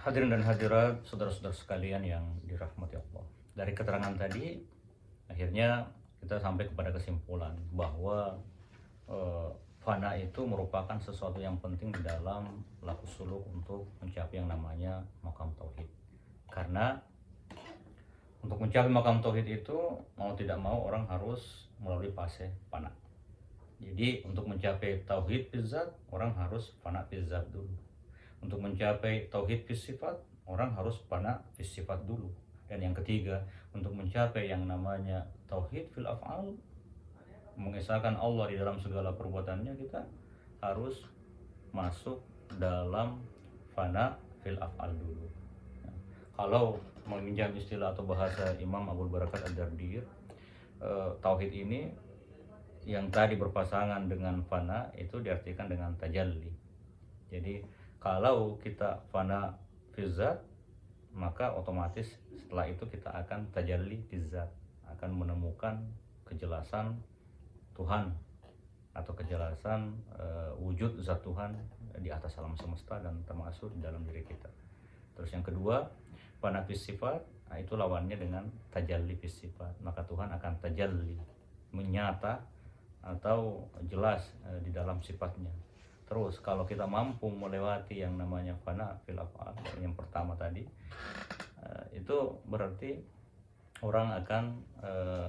Hadirin dan hadirat, saudara-saudara sekalian yang dirahmati Allah. Dari keterangan tadi, akhirnya kita sampai kepada kesimpulan bahwa eh, fana itu merupakan sesuatu yang penting di dalam laku suluk untuk mencapai yang namanya makam tauhid. Karena untuk mencapai makam tauhid itu mau tidak mau orang harus melalui fase fana. Jadi untuk mencapai tauhid fizzat, orang harus fana fizzat dulu. Untuk mencapai tauhid fis sifat, orang harus fana fis sifat dulu. Dan yang ketiga, untuk mencapai yang namanya tauhid fil af'al, mengesahkan Allah di dalam segala perbuatannya, kita harus masuk dalam fana fil af'al dulu. Nah, kalau meminjam istilah atau bahasa Imam Abu Barakat Ad-Dardir, tauhid ini yang tadi berpasangan dengan fana itu diartikan dengan tajalli. Jadi kalau kita fana fizzat, maka otomatis setelah itu kita akan tajalli fizzat, akan menemukan kejelasan Tuhan atau kejelasan wujud zat Tuhan di atas alam semesta dan termasuk di dalam diri kita. Terus yang kedua, fana fis sifat, nah itu lawannya dengan tajalli fis sifat, maka Tuhan akan tajalli, menyata atau jelas di dalam sifatnya. Terus kalau kita mampu melewati yang namanya fana fil af'al yang pertama tadi, itu berarti orang akan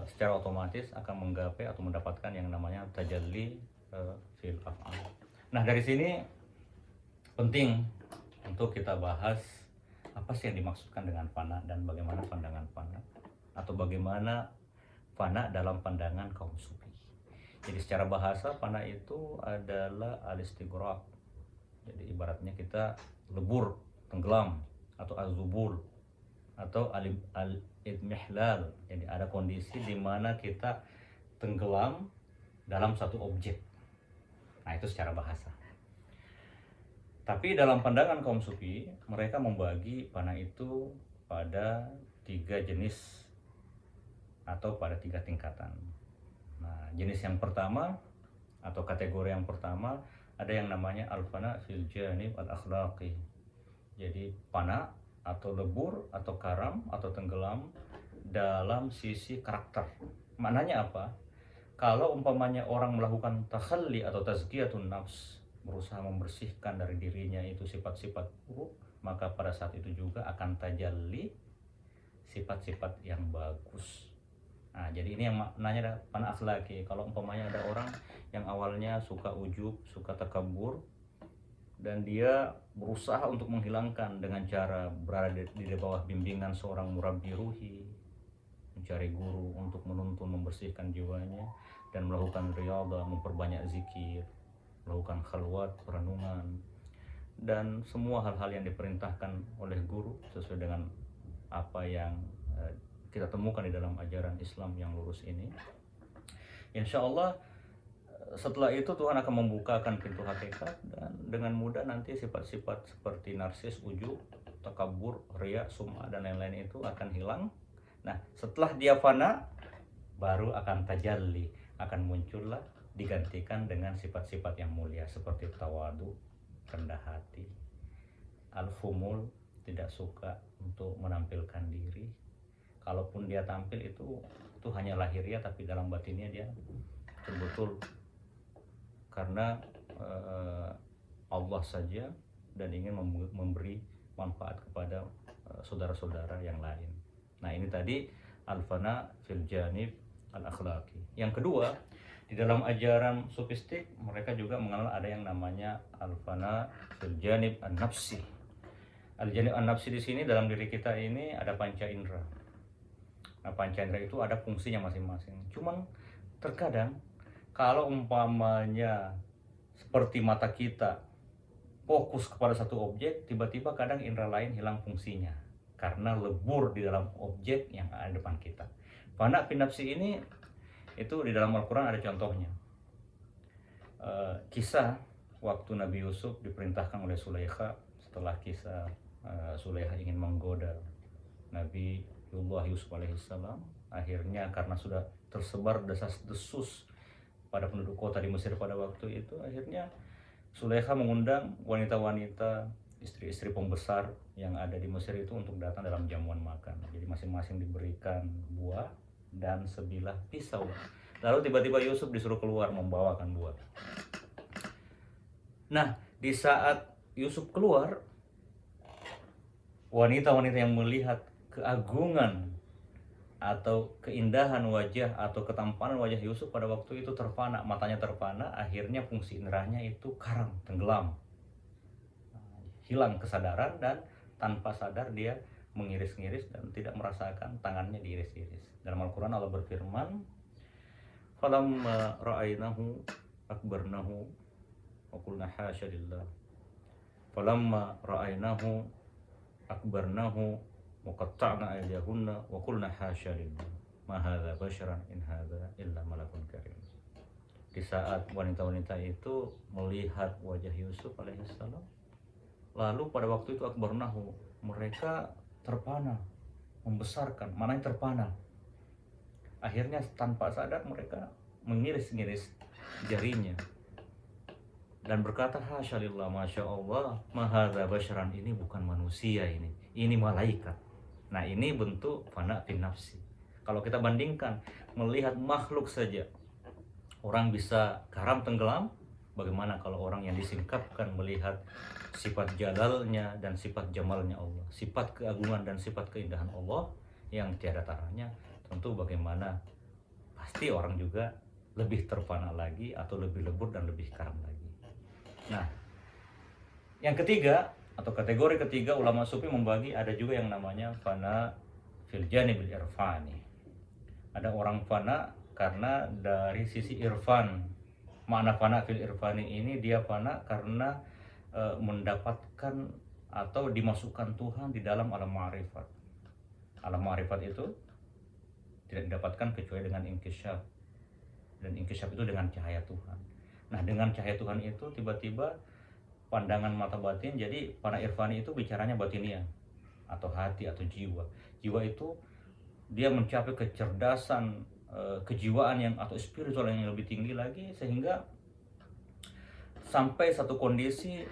secara otomatis akan menggapai atau mendapatkan yang namanya tajalli fil af'al. Nah, dari sini penting untuk kita bahas apa sih yang dimaksudkan dengan fana dan bagaimana pandangan fana atau bagaimana fana dalam pandangan kaum sufi. Jadi secara bahasa fana itu adalah al-istighraq. Jadi ibaratnya kita lebur, tenggelam, atau azubul, atau al-idmihlal. Jadi ada kondisi di mana kita tenggelam dalam satu objek. Nah, itu secara bahasa. Tapi dalam pandangan kaum sufi, mereka membagi fana itu pada 3 jenis atau pada 3 tingkatan. Nah, jenis yang pertama atau kategori yang pertama ada yang namanya al-fana fil janib al-akhlaqi. Jadi fana atau lebur atau karam atau tenggelam dalam sisi karakter. Maknanya apa? Kalau umpamanya orang melakukan takhalli atau tazkiyatun nafs, berusaha membersihkan dari dirinya itu sifat-sifat buruk, maka pada saat itu juga akan tajalli sifat-sifat yang bagus. Nah, jadi ini yang maknanya ada fana akhlaki. Kalau umpamanya ada orang yang awalnya suka ujub, suka takabur, dan dia berusaha untuk menghilangkan dengan cara berada di bawah bimbingan seorang murabbi ruhi, mencari guru untuk menuntun membersihkan jiwanya dan melakukan riyadhah, memperbanyak zikir, melakukan khalwat, perenungan, dan semua hal-hal yang diperintahkan oleh guru sesuai dengan apa yang kita temukan di dalam ajaran Islam yang lurus ini. Insya Allah setelah itu Tuhan akan membukakan pintu hakikat dan dengan mudah nanti sifat-sifat seperti narsis, ujub, takabur, riya, sum'ah dan lain-lain itu akan hilang. Nah, setelah dia fana baru akan tajalli, akan muncullah digantikan dengan sifat-sifat yang mulia seperti tawadu, rendah hati, al-fumul, tidak suka untuk menampilkan diri. Kalaupun dia tampil itu hanya lahiriah, tapi dalam batinnya dia betul-betul karena Allah saja dan ingin memberi manfaat kepada saudara-saudara yang lain. Nah, ini tadi al-fana fil janib al-akhlaqi. Yang kedua, di dalam ajaran sufistik mereka juga mengenal ada yang namanya al-fana fil janib an-nafsi. Al-janib an-nafsi di sini dalam diri kita ini ada panca indera. Nah, panca indera itu ada fungsinya masing-masing. Cuman terkadang kalau umpamanya seperti mata kita fokus kepada satu objek, tiba-tiba kadang indera lain hilang fungsinya karena lebur di dalam objek yang ada di depan kita. Fana fi nafsi ini itu di dalam Al-Quran ada contohnya. Kisah waktu Nabi Yusuf diperintahkan oleh Sulaikha setelah kisah Sulaikha ingin menggoda Nabi Yusuf alaihissalam, akhirnya karena sudah tersebar desas-desus pada penduduk kota di Mesir pada waktu itu, akhirnya Sulaikha mengundang wanita-wanita istri-istri pembesar yang ada di Mesir itu untuk datang dalam jamuan makan. Jadi masing-masing diberikan buah dan sebilah pisau. Lalu tiba-tiba Yusuf disuruh keluar membawakan buah. Nah, di saat Yusuf keluar, wanita-wanita yang melihat keagungan atau keindahan wajah atau ketampanan wajah Yusuf pada waktu itu terpana, matanya terpana, akhirnya fungsi inderanya itu karam, tenggelam, hilang kesadaran, dan tanpa sadar dia mengiris-ngiris dan tidak merasakan tangannya diiris-iris. Dalam Al-Quran Allah berfirman, falamma ra'ainahu akbarnahu wa qulna hasya lillah, falamma ra'ainahu akbarnahu wa qatta'na aydiyahunna wa qulna hasya lillah ma hadza basyaran in hadza illa malakun karim. Di saat wanita-wanita itu melihat wajah Yusuf alaihissalam, lalu pada waktu itu akbarnahu, mereka terpana, membesarkan, mananya terpana. Akhirnya tanpa sadar mereka mengiris-ngiris jarinya dan berkata, hasyalillah, masya Allah, mahadza basyaran, ini bukan manusia, ini malaikat. Nah, ini bentuk fana fin nafsi. Kalau kita bandingkan melihat makhluk saja orang bisa karam tenggelam, bagaimana kalau orang yang disingkapkan melihat sifat jalalnya dan sifat jamalnya Allah, sifat keagungan dan sifat keindahan Allah yang tiada taranya, tentu bagaimana pasti orang juga lebih terpana lagi atau lebih lebur dan lebih karam lagi. Nah, yang ketiga atau kategori ketiga, ulama sufi membagi, ada juga yang namanya fana fil janibil irfani. Ada orang fana karena dari sisi irfan. Makna fana fil irfani ini, dia fana karena mendapatkan atau dimasukkan Tuhan di dalam alam ma'rifat. Alam ma'rifat itu tidak didapatkan kecuali dengan inkisyaf, dan inkisyaf itu dengan cahaya Tuhan. Nah, dengan cahaya Tuhan itu tiba-tiba pandangan mata batin, jadi fana irfani itu bicaranya batiniah atau hati atau jiwa. Jiwa itu dia mencapai kecerdasan, kejiwaan yang atau spiritual yang lebih tinggi lagi, sehingga sampai satu kondisi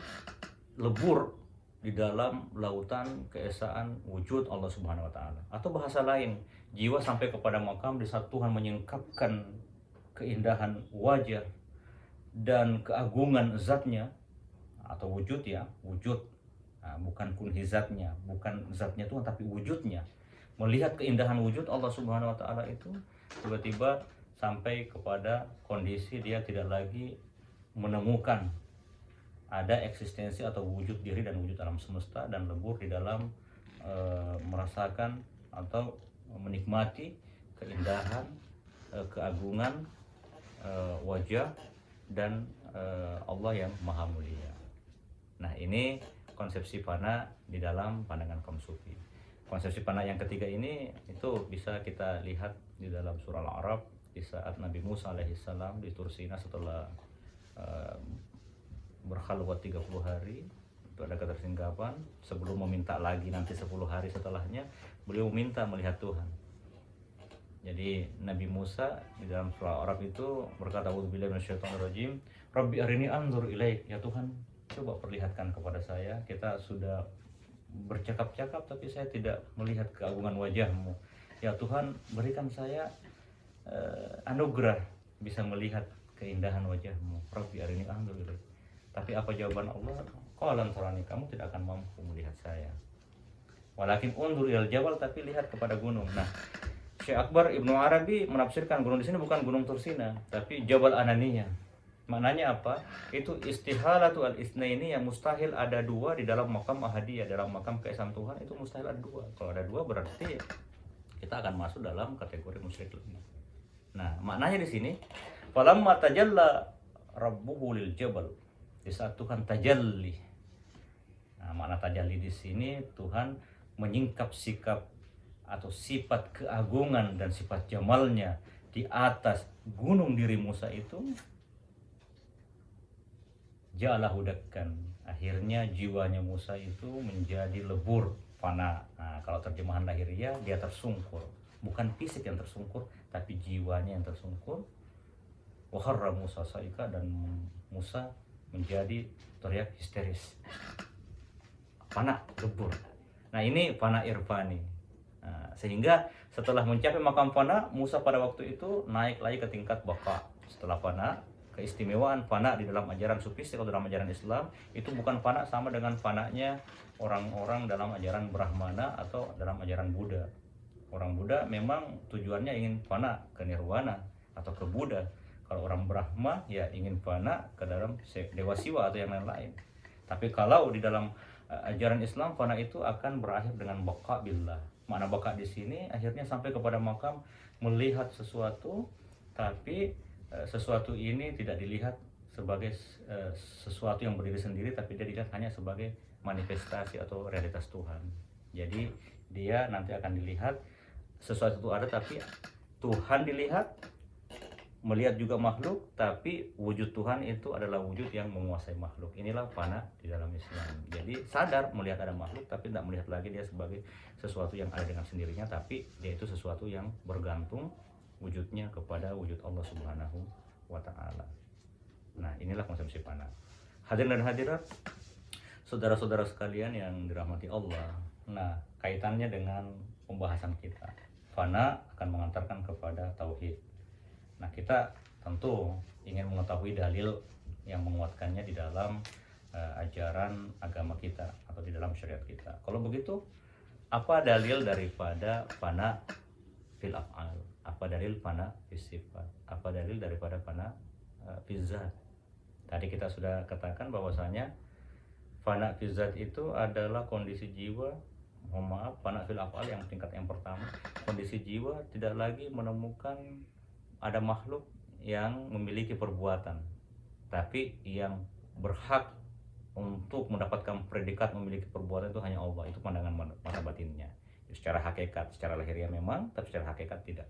lebur di dalam lautan keesaan wujud Allah Subhanahu wa taala. Atau bahasa lain, jiwa sampai kepada makam di saat Tuhan menyingkapkan keindahan wajah dan keagungan zatnya atau wujud, ya, wujud. Nah, bukan kunhi zatnya, bukan zatnya Tuhan, tapi wujudnya. Melihat keindahan wujud Allah Subhanahu wa taala itu, tiba-tiba sampai kepada kondisi dia tidak lagi menemukan ada eksistensi atau wujud diri dan wujud alam semesta, dan lebur di dalam merasakan atau menikmati keindahan, keagungan wajah dan Allah yang maha mulia. Nah, ini konsepsi fana di dalam pandangan kaum sufi. Konsepsi fana yang ketiga ini itu bisa kita lihat di dalam surah Al-A'raf di saat Nabi Musa alaihissalam di Tursina setelah berkhalwat 30 hari. Itu ada ketersinggapan, sebelum meminta lagi nanti 10 hari setelahnya beliau meminta melihat Tuhan. Jadi Nabi Musa di dalam surah Al-A'raf itu berkata, a'udzubillahi minasyaitonirrajim, Rabbi arini anzur ilaik, ya Tuhan, coba perlihatkan kepada saya. Kita sudah bercakap-cakap tapi saya tidak melihat keagungan wajahmu. Ya Tuhan, berikan saya anugerah bisa melihat keindahan wajahmu. Rabbi arini anzur ilaik. Tapi apa jawaban Allah? Qalan tarani, kamu tidak akan mampu melihat saya. Walakin unzur ilal jabal, tapi lihat kepada gunung. Nah, Syekh Akbar Ibnu Arabi menafsirkan gunung di sini bukan gunung Tursina, tapi Jabal Ananiyah. Maknanya apa? Itu istihalatu al-itsnaini, yang mustahil ada dua di dalam makam ahadiyah, dalam makam keesaan Tuhan itu mustahil ada dua. Kalau ada dua berarti kita akan masuk dalam kategori musyrik lebih. Nah, maknanya di sini falamma tajalla rabbuhu lil jabal, di saat Tuhan tajalli. Nah, makna tajalli di sini Tuhan menyingkap sikap atau sifat keagungan dan sifat jamalnya di atas gunung diri Musa itu, ja'alahu dakkan, akhirnya jiwanya Musa itu menjadi lebur, fana. Nah, kalau terjemahan lahiriah, dia tersungkur, bukan fisik yang tersungkur tapi jiwanya yang tersungkur. Wa kharra Musa saika, dan Musa menjadi teriak histeris. fana, lebur. Nah ini fana irfani. Nah, sehingga setelah mencapai makam fana, Musa pada waktu itu naik lagi ke tingkat baka. Setelah fana, keistimewaan fana di dalam ajaran sufistik atau dalam ajaran Islam itu bukan fana sama dengan fananya orang-orang dalam ajaran Brahmana atau dalam ajaran Buddha. Orang Buddha memang tujuannya ingin fana ke nirwana atau ke Buddha. Kalau orang Brahma ya ingin fana ke dalam dewa Siwa atau yang lain-lain. Tapi kalau di dalam ajaran Islam, fana itu akan berakhir dengan baka billah. Makna baka di sini akhirnya sampai kepada makam melihat sesuatu, tapi sesuatu ini tidak dilihat sebagai sesuatu yang berdiri sendiri, tapi dia dilihat hanya sebagai manifestasi atau realitas Tuhan. Jadi dia nanti akan dilihat sesuatu itu ada, tapi Tuhan dilihat, melihat juga makhluk, tapi wujud Tuhan itu adalah wujud yang menguasai makhluk. Inilah fana di dalam Islam. Jadi sadar melihat ada makhluk, tapi tidak melihat lagi dia sebagai sesuatu yang ada dengan sendirinya, tapi dia itu sesuatu yang bergantung wujudnya kepada wujud Allah Subhanahu wa Ta'ala. Nah, inilah konsepsi fana. Hadirin dan hadirat, saudara-saudara sekalian yang dirahmati Allah. Nah, kaitannya dengan pembahasan kita, fana akan mengantarkan kepada tauhid. Nah, kita tentu ingin mengetahui dalil yang menguatkannya di dalam ajaran agama kita atau di dalam syariat kita. Kalau begitu, apa dalil daripada fana fil af'al? Apa dalil fana fis sifat? Apa dalil daripada fana fil zat? Tadi kita sudah katakan bahwasanya fana fil zat itu adalah kondisi jiwa, fana fil af'al yang tingkat yang pertama, kondisi jiwa tidak lagi menemukan ada makhluk yang memiliki perbuatan, tapi yang berhak untuk mendapatkan predikat memiliki perbuatan itu hanya Allah. Itu pandangan mata batinnya. Secara hakikat, secara lahiriah memang, tapi secara hakikat tidak.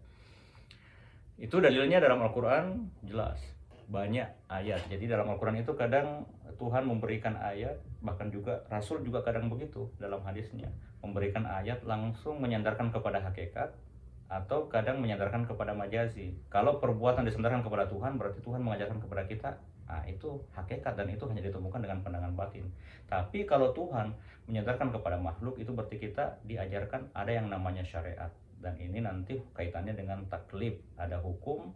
Itu dalilnya dalam Al-Quran jelas, banyak ayat. Jadi dalam Al-Quran itu kadang Tuhan memberikan ayat, bahkan juga Rasul juga kadang begitu dalam hadisnya, memberikan ayat langsung menyandarkan kepada hakikat, atau kadang menyandarkan kepada majazi. Kalau perbuatan disandarkan kepada Tuhan, berarti Tuhan mengajarkan kepada kita, itu hakikat dan itu hanya ditemukan dengan pandangan batin. Tapi kalau Tuhan menyandarkan kepada makhluk, itu berarti kita diajarkan ada yang namanya syariat. Dan ini nanti kaitannya dengan taklif, ada hukum,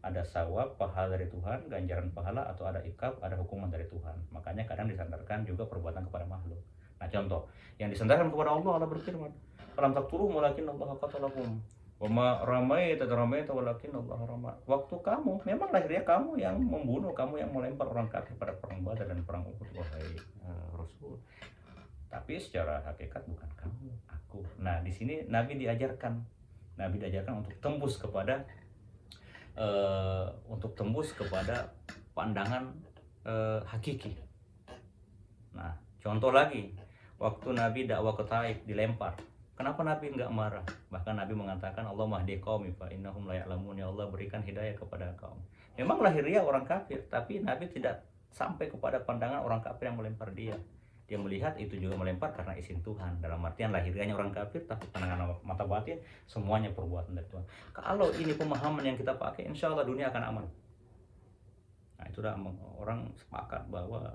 ada sawab, pahala dari Tuhan, ganjaran pahala, atau ada ikab, ada hukuman dari Tuhan. Makanya kadang disandarkan juga perbuatan kepada makhluk. Nah, contoh yang disandarkan kepada Allah, Allah berfirman, "Falam taqtuluhum walakin Allah qatalahum. Wama ramaita walakin Allah rama." Waktu kamu, memang lahirnya kamu yang membunuh, kamu yang melempar orang kafir pada perang Badar dan perang Uhud, wahai Rasul. Tapi secara hakikat bukan kamu, aku. Nah, di sini Nabi diajarkan untuk tembus kepada pandangan hakiki. Nah, contoh lagi, waktu Nabi dakwah ke Taif dilempar. Kenapa Nabi enggak marah? Bahkan Nabi mengatakan, Allah mahdi qaumi fa innahum la ya'lamun, ya Allah berikan hidayah kepada kaum. Memang lahiriah orang kafir, tapi Nabi tidak sampai kepada pandangan orang kafir yang melempar dia. Dia melihat itu juga melempar karena izin Tuhan. Dalam artian lahiriahnya orang kafir, tapi pandangan mata batin semuanya perbuatan dari Tuhan. Kalau ini pemahaman yang kita pakai, insya Allah dunia akan aman. Nah, itu dah orang sepakat bahwa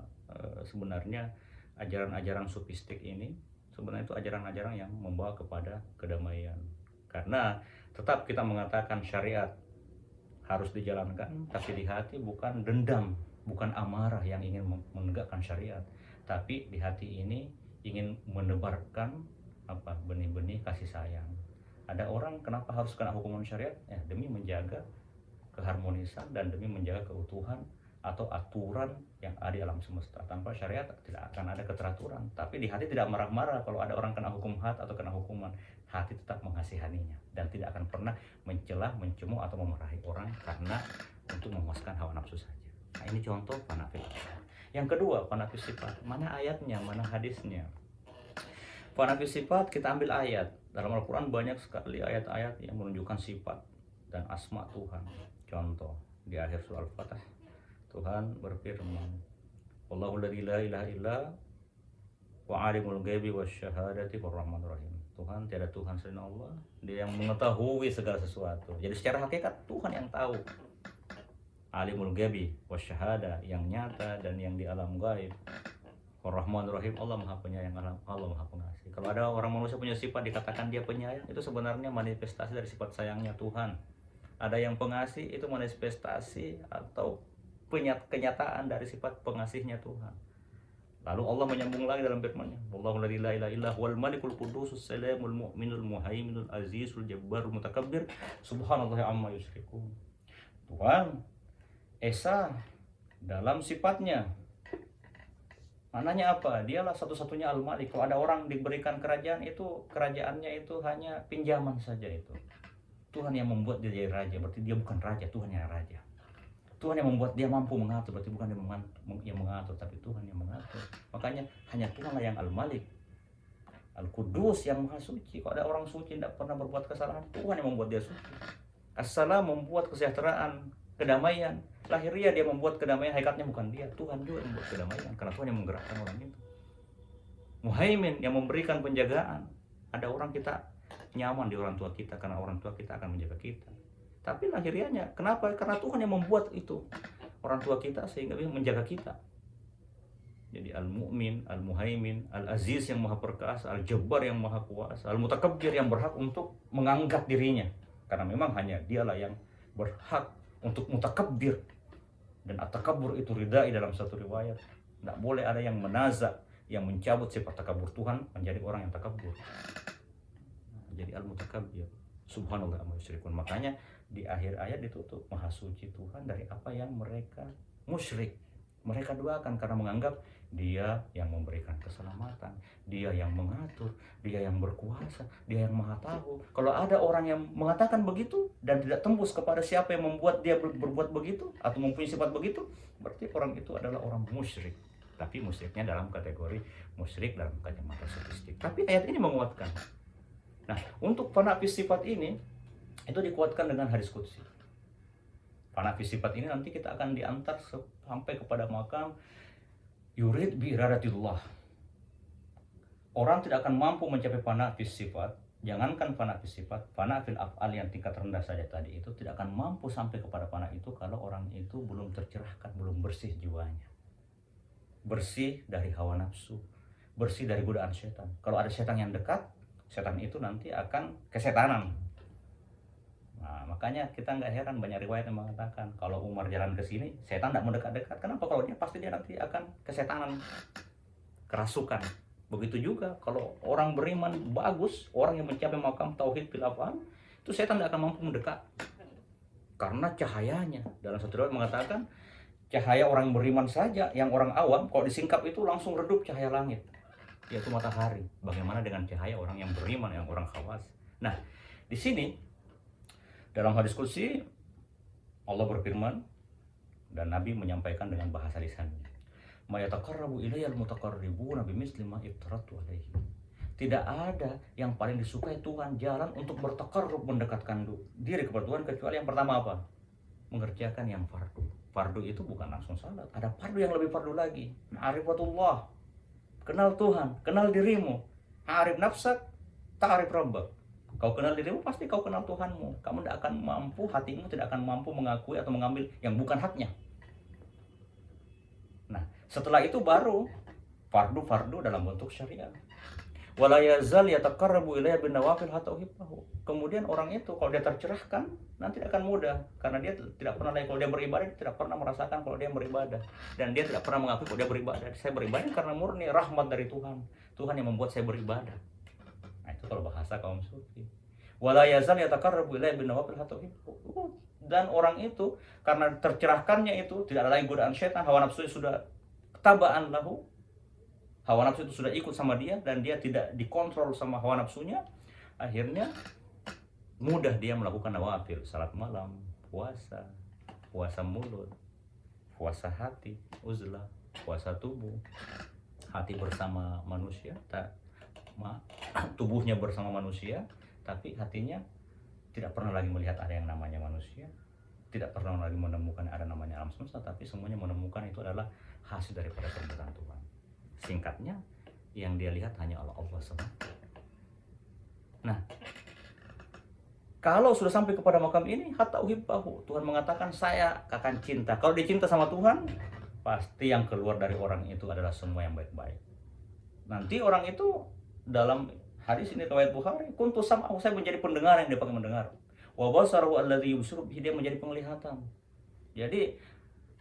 sebenarnya ajaran-ajaran sufistik ini sebenarnya itu ajaran-ajaran yang membawa kepada kedamaian. Karena tetap kita mengatakan syariat harus dijalankan, tapi di hati bukan dendam, bukan amarah yang ingin menegakkan syariat, tapi di hati ini ingin menebarkan benih-benih kasih sayang. Ada orang kenapa harus kena hukuman syariat? Demi menjaga keharmonisan dan demi menjaga keutuhan atau aturan yang ada di alam semesta. Tanpa syariat tidak akan ada keteraturan. Tapi di hati tidak marah-marah kalau ada orang kena hukum had atau kena hukuman. Hati tetap mengasihaninya dan tidak akan pernah mencela, mencemooh atau memarahi orang karena untuk memuaskan hawa nafsu saja. Nah, ini contoh fana fil af'al. Yang kedua, fana fil sifat. Mana ayatnya, mana hadisnya? Fana fil sifat kita ambil ayat. Dalam Al-Quran banyak sekali ayat-ayat yang menunjukkan sifat dan asma Tuhan. Contoh di akhir surah Al-Fatah, Tuhan berfirman, Allahu la ilaha illa wa alimul ghaibi wasyahadati warahmanur rahim. Tuhan tiada Tuhan selain Allah, Dia yang mengetahui segala sesuatu. Jadi secara hakikat Tuhan yang tahu. Alimul ghaibi wasyahada, yang nyata dan yang di alam gaib. Ar-Rahman Ar-Rahim, Allah Maha Penyayang, Allah Maha Pengasih. Kalau ada orang manusia punya sifat dikatakan dia penyayang, itu sebenarnya manifestasi dari sifat sayangnya Tuhan. Ada yang pengasih, itu manifestasi atau kenyataan dari sifat pengasihnya Tuhan. Lalu Allah menyambung lagi dalam firman-Nya, Wallahu la ilaha illa huwal malikul qudusus salamul mu'minul muhaiminul azizul jabbarul mutakabbir subhanallahi amma yusyrikun. Tuhan esa dalam sifatnya. Mananya apa? Dialah satu-satunya Al-Malik. Kalau ada orang diberikan kerajaan, itu kerajaannya itu hanya pinjaman saja itu. Tuhan yang membuat dia jadi raja, berarti dia bukan raja, Tuhan yang raja. Tuhan yang membuat dia mampu mengatur, berarti bukan dia yang mengatur, tapi Tuhan yang mengatur. Makanya hanya Tuhanlah yang Al-Malik, Al-Qudus, yang Maha Suci. Kalau ada orang suci tidak pernah berbuat kesalahan, Tuhan yang membuat dia suci. As-Salam membuat kesejahteraan, kedamaian. Lahiriah dia membuat kedamaian, hakikatnya bukan dia, Tuhan juga yang membuat kedamaian, karena Tuhan yang menggerakkan orang itu. Muhaimin yang memberikan penjagaan. Ada orang kita nyaman di orang tua kita karena orang tua kita akan menjaga kita. Tapi lahiriahnya kenapa? Karena Tuhan yang membuat itu orang tua kita sehingga bisa menjaga kita. Jadi Al-Mu'min, Al-Muhaimin, Al-Aziz yang Maha Perkasa, Al-Jabbar yang Maha Kuasa, Al-Mutakabbir yang berhak untuk mengangkat dirinya. Karena memang hanya dialah yang berhak untuk mutakabbir. Dan at-takabbur itu ridai dalam satu riwayat. Tidak boleh ada yang menazak, yang mencabut sifat takabur Tuhan menjadi orang yang takabur. Jadi al-mutakabbir. Subhanallah amma yusyrikun. Makanya di akhir ayat ditutup, Maha Suci Tuhan dari apa yang mereka musyrik. Mereka doakan karena menganggap Dia yang memberikan keselamatan, Dia yang mengatur, Dia yang berkuasa, Dia yang Maha Tahu. Kalau ada orang yang mengatakan begitu dan tidak tembus kepada siapa yang membuat dia berbuat begitu atau mempunyai sifat begitu, berarti orang itu adalah orang musyrik. Tapi musyriknya dalam kategori musyrik dalam kacamata sofistik. Tapi ayat ini menguatkan. Nah, untuk fana fi sifat ini itu dikuatkan dengan hadis qudsi. Fana fi sifat ini nanti kita akan diantar sampai kepada makam yurid bi iradatillah. Orang tidak akan mampu mencapai fana fi sifat, jangankan fana fi sifat, fana fil af'al yang tingkat rendah saja tadi itu tidak akan mampu sampai kepada fana itu kalau orang itu belum tercerahkan, belum bersih jiwanya. Bersih dari hawa nafsu, bersih dari godaan setan. Kalau ada setan yang dekat, setan itu nanti akan kesetanan. Nah, makanya kita nggak heran banyak riwayat yang mengatakan kalau Umar jalan ke sini, setan tidak mendekat-dekat. Kenapa? Kalau dia pasti dia nanti akan kesetanan, kerasukan. Begitu juga kalau orang beriman bagus, orang yang mencapai makam tauhid fil af'al, itu setan tidak akan mampu mendekat. Karena cahayanya, dalam satu riwayat mengatakan cahaya orang beriman saja, yang orang awam kalau disingkap itu langsung redup cahaya langit, yaitu matahari. Bagaimana dengan cahaya orang yang beriman, yang orang khawas? Nah, di sini dalam hadis qudsi Allah berfirman dan Nabi menyampaikan dengan bahasa lisannya, "Ma yataqarrabu ilayya al-mutaqarribuna bimisli ma iftaratu alaihi." Tidak ada yang paling disukai Tuhan jalan untuk bertaqarrub, mendekatkan diri kepada Tuhan, kecuali yang pertama apa? Mengerjakan yang fardu. Fardu itu bukan langsung salat, ada fardu yang lebih fardu lagi. Ma'rifatullah, kenal Tuhan, kenal dirimu. Arif nafsak, ta'arif rabbak. Kau kenal dirimu, pasti kau kenal Tuhanmu. Kamu tidak akan mampu, hatimu tidak akan mampu mengakui atau mengambil yang bukan haknya. Nah, setelah itu baru fardu-fardu dalam bentuk syariat. Wala yazal yataqarrabu ilayya bin nawafil hatta uhibbahu. Kemudian orang itu kalau dia tercerahkan, nanti akan mudah karena dia tidak pernah lagi, kalau dia beribadah dia tidak pernah merasakan kalau dia beribadah, dan dia tidak pernah mengakui kalau dia beribadah. Saya beribadah karena murni rahmat dari Tuhan. Tuhan yang membuat saya beribadah. Nah, itu kalau bahasa kaum sufi. Wala yazal yataqarrabu ilayya bin nawafil hatta uhibbahu. Dan orang itu karena tercerahkannya itu tidak ada lagi godaan setan, hawa nafsu sudah tabaan lahu. Hawa nafsu itu sudah ikut sama dia dan dia tidak dikontrol sama hawa nafsunya. Akhirnya mudah dia melakukan nawafil, salat malam, puasa, puasa mulut, puasa hati, uzlah, puasa tubuh. Hati bersama manusia, tubuhnya bersama manusia, tapi hatinya tidak pernah lagi melihat ada yang namanya manusia, tidak pernah lagi menemukan ada namanya alam semesta, tapi semuanya menemukan itu adalah hasil daripada perbuatan Tuhan. Singkatnya, yang dia lihat hanya Allah semata. Nah, kalau sudah sampai kepada makam ini, hatta uhibbahu, Tuhan mengatakan saya akan cinta. Kalau dia cinta sama Tuhan, pasti yang keluar dari orang itu adalah semua yang baik-baik. Nanti orang itu dalam hadis ini riwayat Bukhari, kuntu sam'ahu, saya menjadi pendengar yang dia pakai mendengar. Wa basarahu alladhi yubsiru bihi, dia menjadi penglihatan. Jadi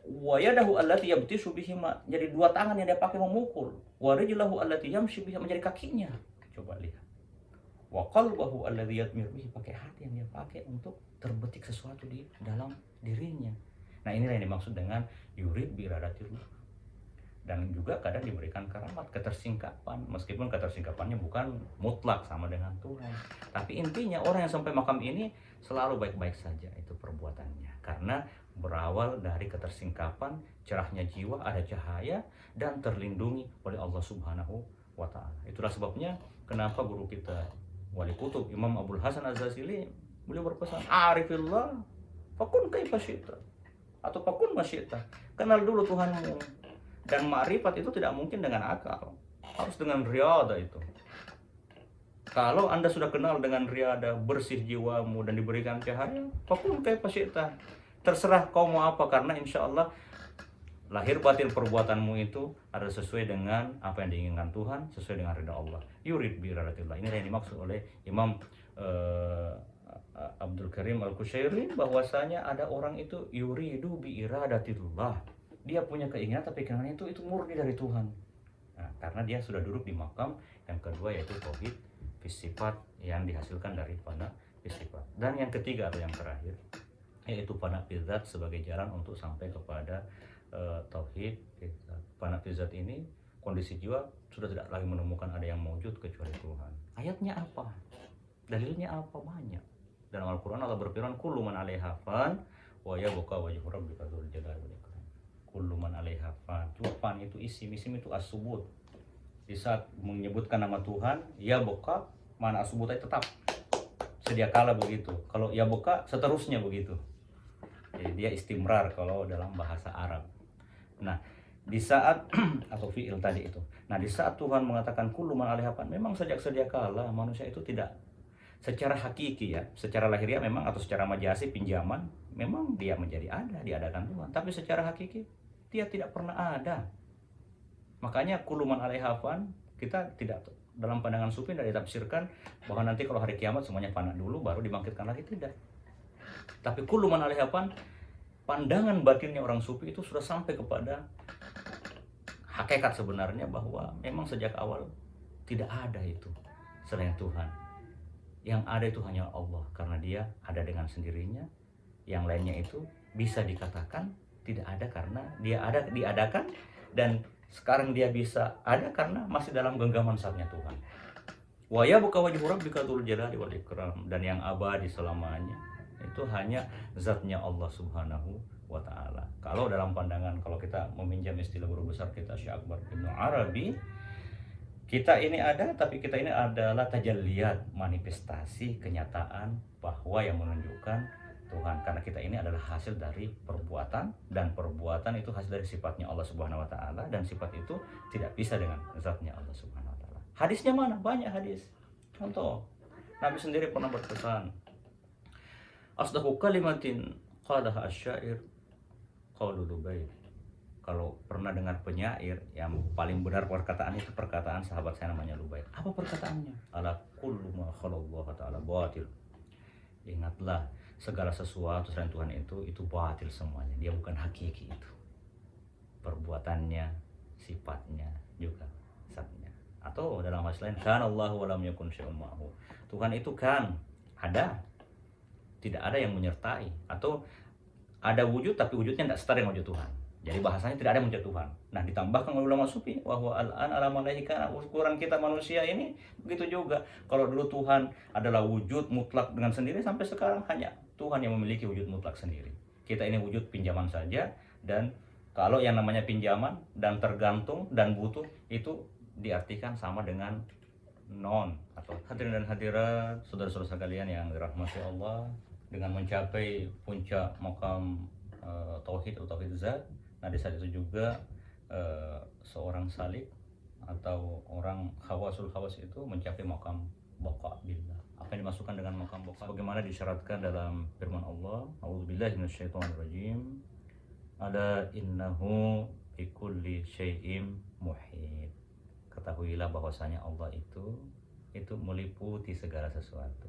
wa yadahu allati yabtishu bihi, jadi dua tangan yang dia pakai memukul. Wa rijlahu allati yamshi biha, menjadi kakinya. Coba lihat. Wa qalbahu alladhi yatmir bihi, pakai hati yang dia pakai untuk terbetik sesuatu di dalam dirinya. Nah, inilah yang dimaksud dengan yurid bi iradatillah. Dan juga kadang diberikan keramat, ketersingkapan, meskipun ketersingkapannya bukan mutlak sama dengan Tuhan. Tapi intinya orang yang sampai makam ini selalu baik-baik saja itu perbuatannya, karena berawal dari ketersingkapan, cerahnya jiwa, ada cahaya, dan terlindungi oleh Allah Subhanahu wa Ta'ala. Itulah sebabnya kenapa guru kita Wali Kutub Imam Abdul Hasan Az-Zazili, beliau berpesan, arifillah fakun kaifa syi'ta, atau fakun ma syi'ta, kenal dulu Tuhanmu. Dan ma'rifat itu tidak mungkin dengan akal, harus dengan riyada itu. Kalau Anda sudah kenal dengan riyada, bersih jiwamu dan diberikan cahaya, fakun kaifa syi'ta, terserah kau mau apa, karena insya Allah lahir batin perbuatanmu itu adalah sesuai dengan apa yang diinginkan Tuhan, sesuai dengan ridha Allah. Yurid bi iradatillah. Ini yang dimaksud oleh Imam Abdul Karim Al-Kushairi, bahwasanya ada orang itu yuridu bi iradatillah. Dia punya keinginan, tapi keinginan itu murni dari Tuhan. Nah, karena dia sudah duduk di makam yang kedua, yaitu tauhid fisifat yang dihasilkan dari fana fisifat. Dan yang ketiga atau yang terakhir, yaitu fana fizat sebagai jalan untuk sampai kepada tauhid fizat. Fana fizat ini kondisi jiwa sudah tidak lagi menemukan ada yang mewujud kecuali Tuhan. Ayatnya apa? Dalilnya apa? Banyak. Dalam Al-Quran Allah berfirman, kullu man 'alaiha fan wa yabqa wajhu rabbika dzul jalali wal ikram. Kullu man 'alaiha fan. Fan itu isim itu as-subut. Di saat menyebutkan nama Tuhan, ya boka, mana as-subut itu tetap sedia kala begitu. Kalau ya boka seterusnya begitu. Jadi dia istimrar kalau dalam bahasa Arab. Nah, di saat atau fi'il tadi itu. Nah, di saat Tuhan mengatakan kullu man 'alaiha fan, memang sejak sedia kala manusia itu tidak secara hakiki ya, secara lahiriah memang, atau secara majasi pinjaman, memang dia menjadi ada, diadakan Tuhan. Tapi secara hakiki dia tidak pernah ada. Makanya kullu man 'alaiha fan, kita tidak, dalam pandangan sufi tidak ditafsirkan bahwa nanti kalau hari kiamat semuanya fana dulu baru dibangkitkan lagi, tidak. Tapi kullu man 'alaiha fan, pandangan batinnya orang sufi itu sudah sampai kepada hakikat sebenarnya, bahwa memang sejak awal tidak ada itu selain Tuhan. Yang ada itu hanya Allah, karena dia ada dengan sendirinya. Yang lainnya itu bisa dikatakan tidak ada karena dia ada, diadakan, dan sekarang dia bisa ada karena masih dalam genggaman saatnya Tuhan. Wa yabqa wajhu rabbika dzul jalali wal ikram, dan yang abadi selamanya itu hanya zatnya Allah Subhanahu wa Ta'ala. Kalau dalam pandangan, kalau kita meminjam istilah guru besar kita Syekh Akbar Ibnu Arabi, kita ini ada, tapi kita ini adalah tajalliyat, manifestasi kenyataan bahwa yang menunjukkan Tuhan, karena kita ini adalah hasil dari perbuatan, dan perbuatan itu hasil dari sifatnya Allah Subhanahu wa Ta'ala, dan sifat itu tidak bisa dengan zatnya Allah Subhanahu wa Ta'ala. Hadisnya mana? Banyak hadis. Contoh, Nabi sendiri pernah berpesan, asdaqu kalimatin qalaha asy-syair qaulu Lubayl. Kalau pernah dengar penyair, yang paling benar perkataan itu perkataan sahabat saya namanya Lubayl. Apa perkataannya? Ala kullu ma khalallahu ta'ala batil. Ingatlah, segala sesuatu selain Tuhan itu batil semuanya. Dia bukan hakiki itu. Perbuatannya, sifatnya juga zatnya. Atau dalam hadis lain, kana Allahu wa lam yakun syai'un ma'hu. Tuhan itu kan ada, tidak ada yang menyertai, atau ada wujud tapi wujudnya tidak setara dengan wujud Tuhan. Jadi bahasanya tidak ada yang mencari Tuhan. Nah, ditambahkan oleh ulama sufi, wahwa al-an ala malaika, ukuran kita manusia ini begitu juga. Kalau dulu Tuhan adalah wujud mutlak dengan sendiri, sampai sekarang hanya Tuhan yang memiliki wujud mutlak sendiri. Kita ini wujud pinjaman saja, dan kalau yang namanya pinjaman dan tergantung dan butuh itu diartikan sama dengan non. Atau hadirin dan hadirat, saudara-saudara sekalian yang dirahmati Allah, dengan mencapai puncak makam tauhid atau tauhid zat. Nah, di saat itu juga seorang salik atau orang khawasul khawas itu mencapai makam baqa billah. Apa yang dimasukkan dengan makam baqa? Bagaimana disyaratkan dalam firman Allah, a'udzubillahi minasyaitonirrajim. Ala innahu bikulli syai'im muhit. Ketahuilah bahwasanya Allah itu meliputi segala sesuatu.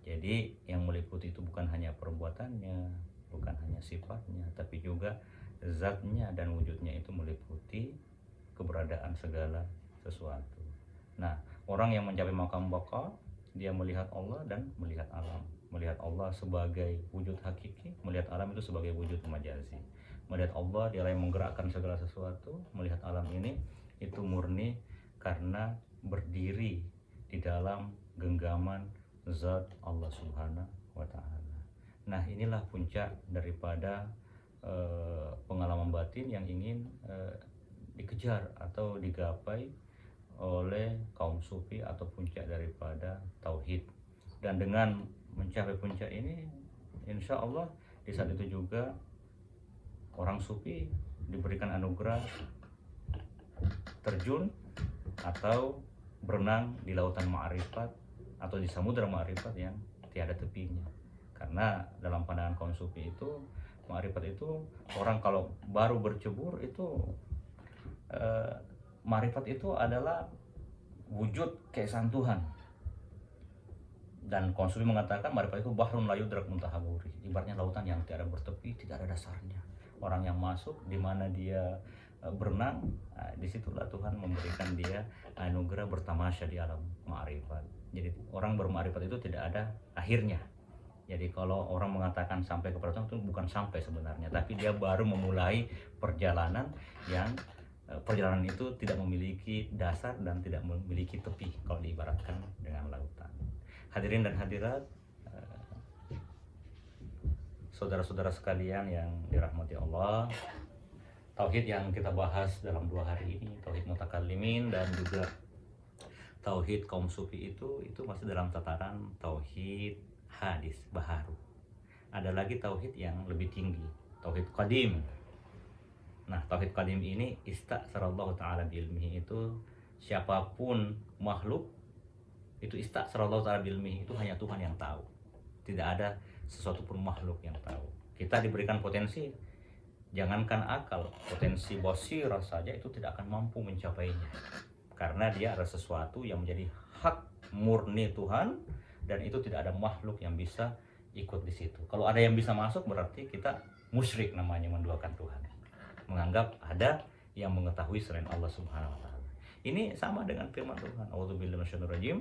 Jadi yang meliputi itu bukan hanya perbuatannya, bukan hanya sifatnya, tapi juga zatnya dan wujudnya itu meliputi keberadaan segala sesuatu. Nah, orang yang mencapai makam baqa, dia melihat Allah dan melihat alam. Melihat Allah sebagai wujud hakiki, melihat alam itu sebagai wujud majazi. Melihat Allah, dia yang menggerakkan segala sesuatu. Melihat alam ini itu murni karena berdiri di dalam genggaman zat Allah Subhanahu wa Ta'ala. Nah, inilah puncak daripada pengalaman batin yang ingin dikejar atau digapai oleh kaum sufi, atau puncak daripada tauhid. Dan dengan mencapai puncak ini, insya Allah di saat itu juga orang sufi diberikan anugerah terjun atau berenang di lautan ma'rifat atau di samudera ma'rifat yang tiada tepinya. Karena dalam pandangan kaum sufi itu, ma'rifat itu orang kalau baru bercebur itu ma'rifat itu adalah wujud keesaan Tuhan. Dan kaum sufi mengatakan ma'rifat itu bahrun la yudrak muntahaburi, ibaratnya lautan yang tiada bertepi, tidak ada dasarnya. Orang yang masuk di mana dia berenang, disitulah Tuhan memberikan dia anugerah bertamasya di alam ma'rifat. Jadi orang berma'rifat itu tidak ada akhirnya. Jadi kalau orang mengatakan sampai kepada Tuhan, itu bukan sampai sebenarnya, tapi dia baru memulai perjalanan yang perjalanan itu tidak memiliki dasar dan tidak memiliki tepi kalau diibaratkan dengan lautan. Hadirin dan hadirat, saudara-saudara sekalian yang dirahmati Allah, tauhid yang kita bahas dalam 2 hari ini, tauhid mutakallimin dan juga tauhid kaum sufi itu masih dalam tataran tauhid hadis baharu. Ada lagi tauhid yang lebih tinggi, tauhid qadim. Nah, tauhid qadim ini ista'sarallahu ta'ala biilmihi, itu siapapun makhluk itu ista'sarallahu ta'ala biilmihi, itu hanya Tuhan yang tahu. Tidak ada sesuatu pun makhluk yang tahu. Kita diberikan potensi, jangankan akal, potensi basirah saja itu tidak akan mampu mencapainya. Karena dia adalah sesuatu yang menjadi hak murni Tuhan, dan itu tidak ada makhluk yang bisa ikut di situ. Kalau ada yang bisa masuk, berarti kita musyrik, namanya menduakan Tuhan, menganggap ada yang mengetahui selain Allah Subhanahu wa Ta'ala. Ini sama dengan firman Tuhan, a'udzubillahi minasyaitonir rajim,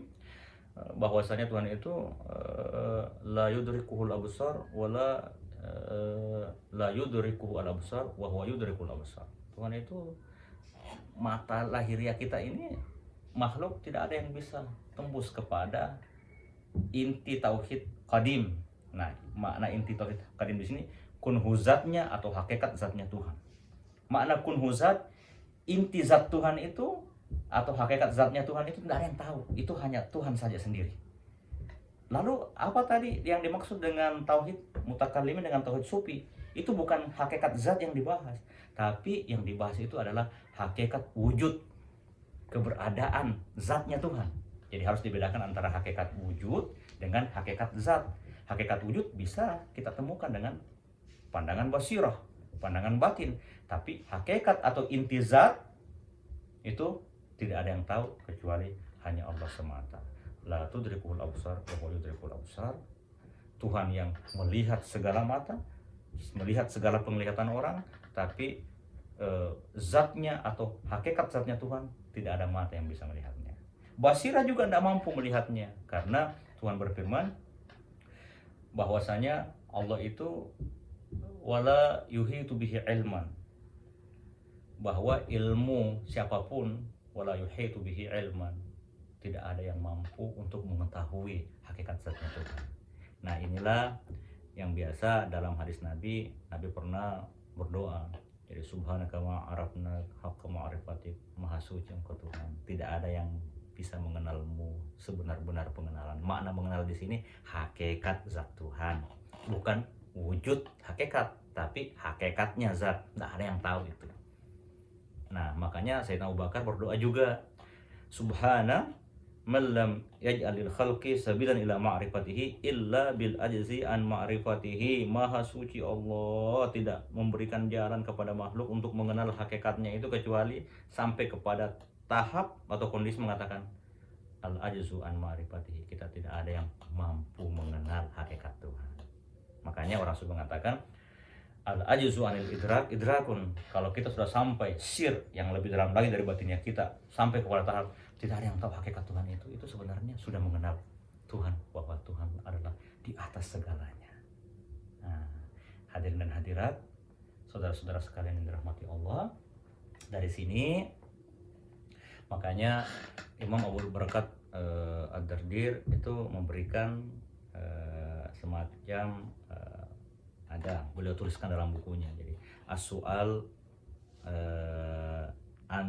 bahwasanya Tuhan itu la yudrikuhul absar wala la yudrikuhul absar wa huwa yudrikul absar. Tuhan itu, mata lahiriah kita ini makhluk tidak ada yang bisa tembus kepada inti tauhid qadim. Nah, makna inti tauhid qadim di sini kunhuzatnya atau hakikat zatnya Tuhan. Makna kunhuzat, inti zat Tuhan itu atau hakikat zatnya Tuhan itu tidak ada yang tahu. Itu hanya Tuhan saja sendiri. Lalu apa tadi yang dimaksud dengan tauhid mutakallimin dengan tauhid sufi? Itu bukan hakikat zat yang dibahas, tapi yang dibahas itu adalah hakikat wujud, keberadaan zatnya Tuhan. Jadi harus dibedakan antara hakikat wujud dengan hakikat zat. Hakikat wujud bisa kita temukan dengan pandangan basirah, pandangan batin. Tapi hakikat atau inti zat itu tidak ada yang tahu kecuali hanya Allah semata. La tudrikul absar wa huwa yudrikul absar. Tuhan yang melihat segala mata, melihat segala penglihatan orang, tapi zatnya atau hakikat zatnya Tuhan tidak ada mata yang bisa melihatnya. Basirah juga tidak mampu melihatnya, karena Tuhan berfirman bahwasanya Allah itu wala yuhitu bihi ilman, bahwa ilmu siapapun wala yuhitu bihi ilman, tidak ada yang mampu untuk mengetahui hakikat zatnya Tuhan. Nah, inilah yang biasa dalam hadis Nabi pernah berdoa. Jadi subhanaka ma arafna haqqa ma'rifatik, maha suci engkau Tuhan, tidak ada yang bisa mengenalmu sebenar-benar pengenalan. Makna mengenal di sini hakikat zat Tuhan, bukan wujud hakikat, tapi hakikatnya zat. Tidak ada yang tahu itu. Nah, makanya Sayyidina Abu Bakar berdoa juga, subhana man lam yaj'alil khalqi sabilan ila ma'rifatihi illa bil ajzi an ma'rifatihi. Maha suci Allah tidak memberikan jalan kepada makhluk untuk mengenal hakikatnya itu kecuali sampai kepada tahap atau kondisi mengatakan al ajzu an ma'rifatihi, kita tidak ada yang mampu mengenal hakikat Tuhan. Makanya orang sudah mengatakan al ajzu anil idrak idrakun, kalau kita sudah sampai sir yang lebih dalam lagi dari batinnya kita, sampai kepada tahap tidak ada yang tahu hakikat Tuhan itu sebenarnya sudah mengenal Tuhan, bahwa Tuhan adalah di atas segalanya. Nah, hadirin dan hadirat, saudara-saudara sekalian yang dirahmati Allah, dari sini makanya Imam Abu Barakat Ad-Dardir itu memberikan semacam ada beliau tuliskan dalam bukunya. Jadi as-su'al an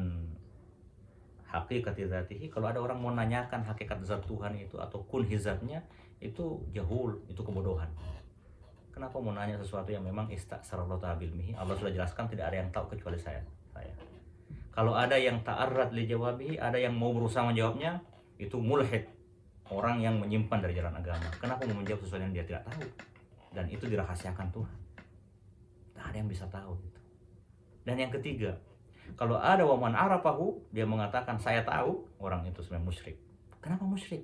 hakikati dzatihi, kalau ada orang mau nanyakan hakikat zat Tuhan itu atau kun hizatnya, itu jahul, itu kebodohan. Kenapa mau nanya sesuatu yang memang istaksarallahu ta'ala bilmihi, Allah sudah jelaskan tidak ada yang tahu kecuali saya. Kalau ada yang ta'arrad li jawabihi, ada yang mau berusaha menjawabnya, itu mulhid, orang yang menyimpan dari jalan agama. Kenapa mau menjawab sesuatu yang dia tidak tahu? Dan itu dirahasiakan Tuhan, tak ada yang bisa tahu gitu. Dan yang ketiga, kalau ada waman arafahu, dia mengatakan saya tahu, orang itu sebenarnya musyrik. Kenapa musyrik?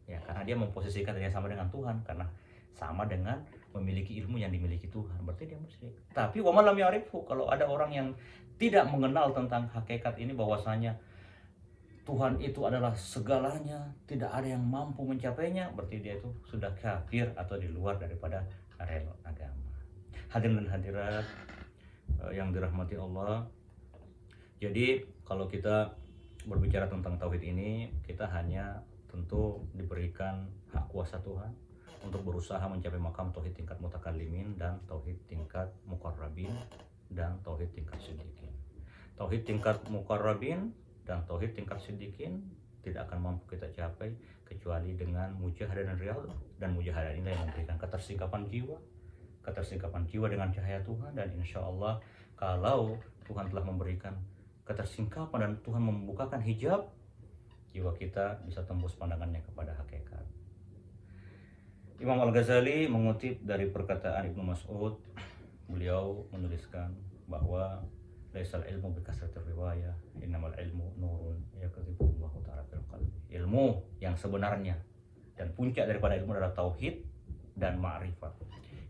Ya karena dia memposisikan dirinya sama dengan Tuhan, karena sama dengan memiliki ilmu yang dimiliki Tuhan, berarti dia musyrik. Tapi waman lam ya'rifhu, kalau ada orang yang tidak mengenal tentang hakikat ini, bahwasanya Tuhan itu adalah segalanya, tidak ada yang mampu mencapainya, berarti dia itu sudah kafir atau di luar daripada rel agama. Hadirin dan hadirat yang dirahmati Allah, jadi kalau kita berbicara tentang tauhid ini, kita hanya tentu diberikan hak kuasa Tuhan untuk berusaha mencapai makam tauhid tingkat mutakallimin dan tauhid tingkat muqarrabin dan tauhid tingkat siddiqin. Tauhid tingkat muqarrabin dan tauhid tingkat siddiqin tidak akan mampu kita capai kecuali dengan mujahadah dan riyadah. Dan mujahadah ini yang memberikan ketersingkapan jiwa dengan cahaya Tuhan. Dan insya Allah kalau Tuhan telah memberikan ketersingkapan dan Tuhan membukakan hijab, jiwa kita bisa tembus pandangannya kepada hakikat. Imam Al-Ghazali mengutip dari perkataan Ibnu Mas'ud, beliau menuliskan bahwa laisal ilmu bikasratir riwayah, innamal ilmu nurun yakdzibullahu ta'ala fil qalbi. Ilmu yang sebenarnya dan puncak daripada ilmu adalah tauhid dan ma'rifat.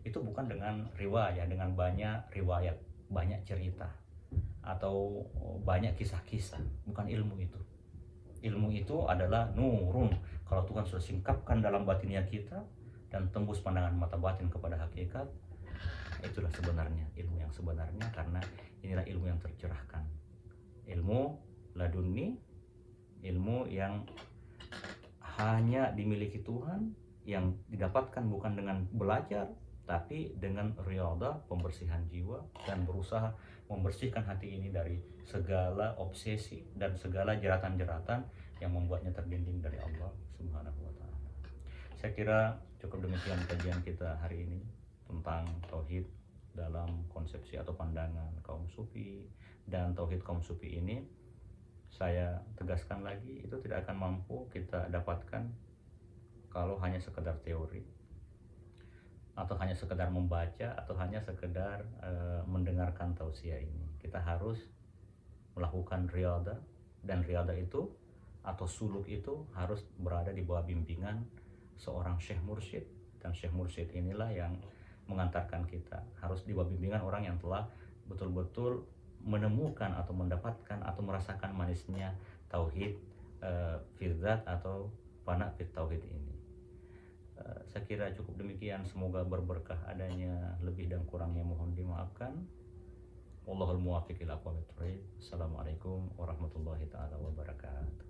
Itu bukan dengan riwayah, dengan banyak riwayat, banyak cerita atau banyak kisah-kisah, bukan ilmu itu. Ilmu itu adalah nurun, kalau Tuhan sudah singkapkan dalam batinnya kita dan tembus pandangan mata batin kepada hakikat, itulah sebenarnya ilmu yang sebenarnya, karena inilah ilmu yang tercerahkan, ilmu laduni, ilmu yang hanya dimiliki Tuhan, yang didapatkan bukan dengan belajar tapi dengan riyadah, pembersihan jiwa, dan berusaha membersihkan hati ini dari segala obsesi dan segala jeratan-jeratan yang membuatnya terbimbing dari Allah Subhanahu wa Ta'ala. Saya kira cukup demikian kajian kita hari ini tentang tauhid dalam konsepsi atau pandangan kaum sufi. Dan tauhid kaum sufi ini, saya tegaskan lagi, itu tidak akan mampu kita dapatkan kalau hanya sekedar teori, atau hanya sekedar membaca, atau hanya sekedar mendengarkan tausiah ini. Kita harus melakukan riyadah, dan riyadah itu atau suluk itu harus berada di bawah bimbingan seorang syekh mursyid. Dan syekh mursyid inilah yang mengantarkan kita, harus di bawah bimbingan orang yang telah betul-betul menemukan atau mendapatkan atau merasakan manisnya tauhid fidzat atau fana fit tauhid ini. Saya kira cukup demikian, semoga berberkah adanya, lebih dan kurangnya mohon dimaafkan. Wallahul muwaffiq ila aqwamit thoriq. Assalamualaikum warahmatullahi taala wabarakatuh.